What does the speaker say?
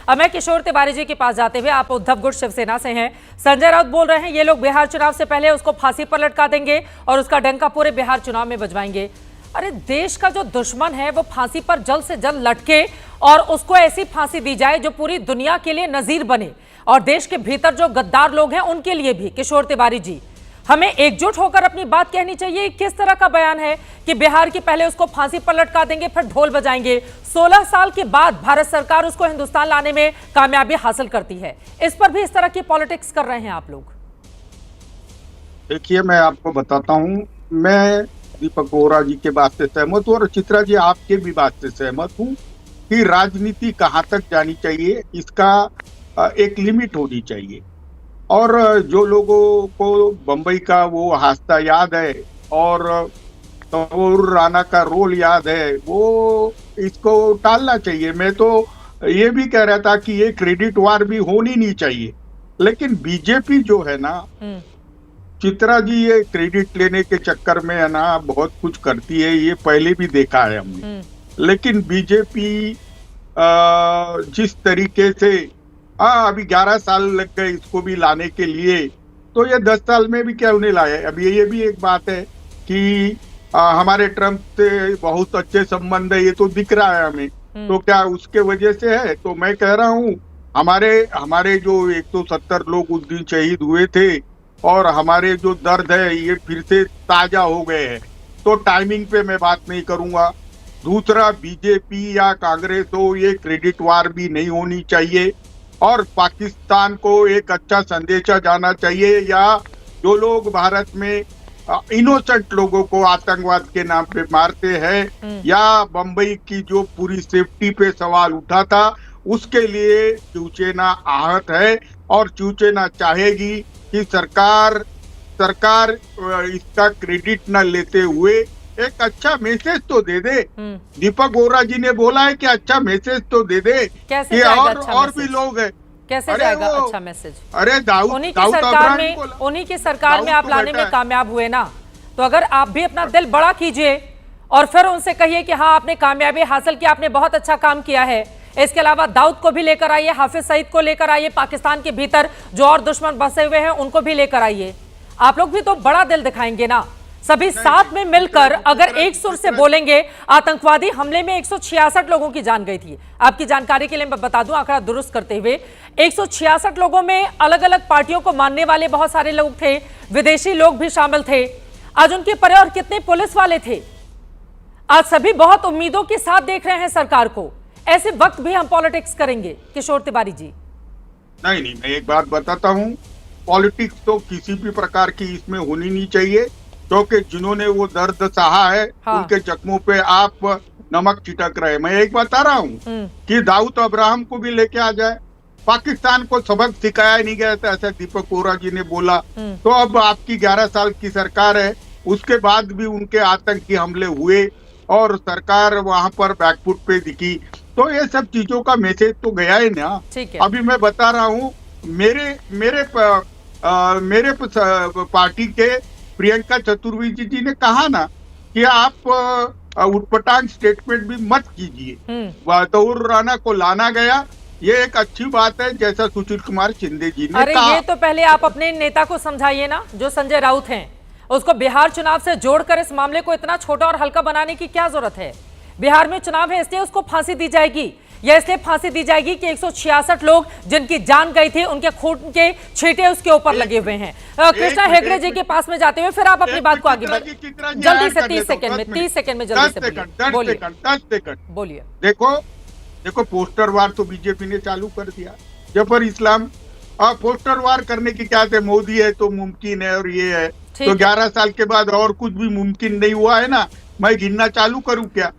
अब मैं किशोर तिवारी जी के पास जाते हुए, आप उद्धव गुट शिवसेना से हैं, संजय राउत बोल रहे हैं ये लोग बिहार चुनाव से पहले उसको फांसी पर लटका देंगे और उसका डंका पूरे बिहार चुनाव में बजवाएंगे। अरे देश का जो दुश्मन है वो फांसी पर जल्द से जल्द लटके और उसको ऐसी फांसी दी जाए जो पूरी दुनिया के लिए नजीर बने, और देश के भीतर जो गद्दार लोग हैं उनके लिए भी। किशोर तिवारी जी, हमें एकजुट होकर अपनी बात कहनी चाहिए। किस तरह का बयान है कि बिहार की पहले उसको फांसी पर लटका देंगे फिर ढोल बजाएंगे। 16 साल के बाद भारत सरकार उसको हिंदुस्तान लाने में कामयाबी हासिल करती है, इस पर भी इस तरह की पॉलिटिक्स कर रहे हैं आप लोग। देखिए, मैं आपको बताता हूं, मैं दीपक बोहरा जी के बात से सहमत हूं और चित्रा जी आपके भी बात से सहमत हूं कि राजनीति कहां तक जानी चाहिए, इसका एक लिमिट होनी चाहिए। और जो लोगों को बंबई का वो हादसा याद है और तैमूर राणा का रोल याद है, वो इसको टालना चाहिए। मैं तो ये भी कह रहा था कि ये क्रेडिट वार भी होनी नहीं चाहिए, लेकिन बीजेपी जो है ना चित्रा जी, ये क्रेडिट लेने के चक्कर में है ना बहुत कुछ करती है, ये पहले भी देखा है हमने। लेकिन बीजेपी जिस तरीके से अभी 11 साल लग गए इसको भी लाने के लिए, तो ये 10 साल में भी क्या उन्हें लाया। अभी ये भी एक बात है कि हमारे ट्रम्प से बहुत अच्छे संबंध है, ये तो दिख रहा है हमें। तो क्या उसके वजह से है? तो मैं कह रहा हूँ हमारे जो 170 लोग उस दिन शहीद हुए थे और हमारे जो दर्द है ये फिर से ताजा हो गए हैं, तो टाइमिंग पे मैं बात नहीं करूंगा। दूसरा, बीजेपी या कांग्रेस हो, ये क्रेडिट वार भी नहीं होनी चाहिए और पाकिस्तान को एक अच्छा संदेशा जाना चाहिए, या जो लोग भारत में इनोसेंट लोगों को आतंकवाद के नाम पे मारते हैं, या बंबई की जो पूरी सेफ्टी पे सवाल उठा था, उसके लिए शिवसेना आहत है और शिवसेना चाहेगी कि सरकार इसका क्रेडिट न लेते हुए एक अच्छा मैसेज तो दे दे। दीपक बोहरा जी ने बोला है कि अच्छा मैसेज तो दे दे। कैसे जाएगा अच्छा और भी लोग हैं, कैसे जाएगा अच्छा मैसेज? अरे दाऊद उन्हीं की सरकार में आप लाने में कामयाब हुए ना, तो अगर आप भी अपना दिल बड़ा कीजिए और फिर उनसे कहिए कि हाँ आपने कामयाबी हासिल की, आपने बहुत अच्छा काम किया है। इसके अलावा दाऊद को भी लेकर आइए, हाफिज सईद को लेकर आइए, पाकिस्तान के भीतर जो और दुश्मन बसे हुए हैं उनको भी लेकर आइए। आप लोग भी तो बड़ा दिल दिखाएंगे ना। सभी साथ में मिलकर अगर एक सुर से बोलेंगे। आतंकवादी हमले में 166 लोगों की जान गई थी। आपकी जानकारी के लिए मैं बता दूं, आंकड़ा दुरुस्त करते हुए 166 लोगों में अलग अलग पार्टियों को मानने वाले बहुत सारे लोग थे, विदेशी लोग भी शामिल थे। आज उनके परिवार कितने पुलिस वाले थे। आज सभी बहुत उम्मीदों के साथ देख रहे हैं सरकार को। ऐसे वक्त भी हम पॉलिटिक्स करेंगे किशोर तिवारी जी? नहीं, मैं एक बात बताता हूँ, पॉलिटिक्स तो किसी भी प्रकार की इसमें होनी नहीं चाहिए, क्योंकि जिन्होंने वो दर्द सहा है उनके जख्मों पे आप नमक छिटक रहे। मैं एक बता रहा हूँ कि दाऊद अब्राहम को भी लेके आ जाए। पाकिस्तान को सबक सिखाया नहीं गया था, ऐसा दीपक बोहरा जी ने बोला। तो अब आपकी 11 साल की सरकार है, उसके बाद भी उनके आतंकी हमले हुए और सरकार वहां पर बैकफुट पे दिखी, तो ये सब चीजों का मैसेज तो गया है ना। अभी मैं बता रहा हूँ, मेरे पार्टी के प्रियंका चतुर्वेदी जी ने कहा ना कि आप उटपटांग स्टेटमेंट भी मत कीजिए। तैमूर राणा को लाना गया, ये एक अच्छी बात है, जैसा सुशील कुमार शिंदे जी ने कहा। ये तो पहले आप अपने नेता को समझाइए ना, जो संजय राउत हैं, उसको बिहार चुनाव से जोड़कर इस मामले को इतना छोटा और हल्का बनाने की क्या जरूरत है? बिहार में चुनाव है इसलिए उसको फांसी दी जाएगी, या इसलिए फांसी दी जाएगी कि 166 लोग जिनकी जान गई थी उनके खून के छींटे उसके ऊपर लगे हुए हैं। कृष्णा हेगड़े जी के पास में जाते हुए फिर आप अपनी बात को आगे जल्दी से 30 सेकंड में जल्दी से बोलिए। देखो, पोस्टर वार तो बीजेपी ने चालू कर दिया। जफर इस्लाम, पोस्टर वार करने की क्या थे, मोदी है तो मुमकिन है और ये है, तो 11 साल के बाद और कुछ भी मुमकिन नहीं हुआ है ना। मैं गिनना चालू करूं क्या?